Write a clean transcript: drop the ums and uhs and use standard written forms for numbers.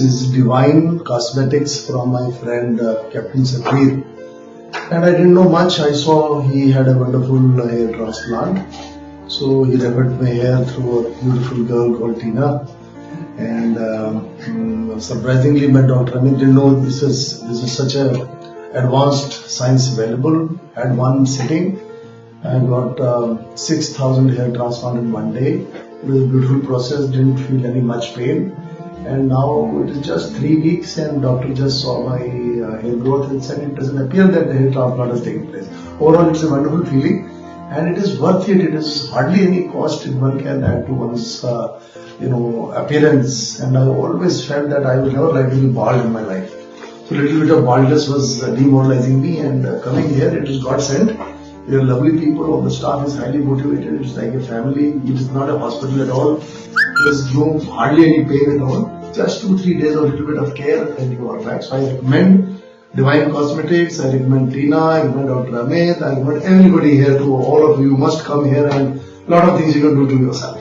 This is Divine Cosmetics from my friend Capt. And I didn't know much. I saw he had a wonderful hair transplant. So he referred me here through a beautiful girl called Tina. And surprisingly, my Dr. Amit didn't know this is such a advanced science available. At one sitting, I got 6,000 hair transplant in one day. It was a beautiful process. Didn't feel any much pain. And now it is just 3 weeks, and doctor just saw my hair growth and said it doesn't appear that the hair transplant has taken place. Overall, it's a wonderful feeling, and it is worth it. It is hardly any cost one can add to one's appearance. And I always felt that I would never like to be bald in my life. So a little bit of baldness was demoralizing me, and coming here, it is God sent. They are lovely people. All the staff is highly motivated. It's like a family. It is not a hospital at all. There's hardly any pain at all. Just 2-3 days of a little bit of care and you are back. So I recommend Divine Cosmetics. I recommend Tina. I recommend Dr. Amit. I recommend everybody here. To all of you must come here, and a lot of things you can do to yourself.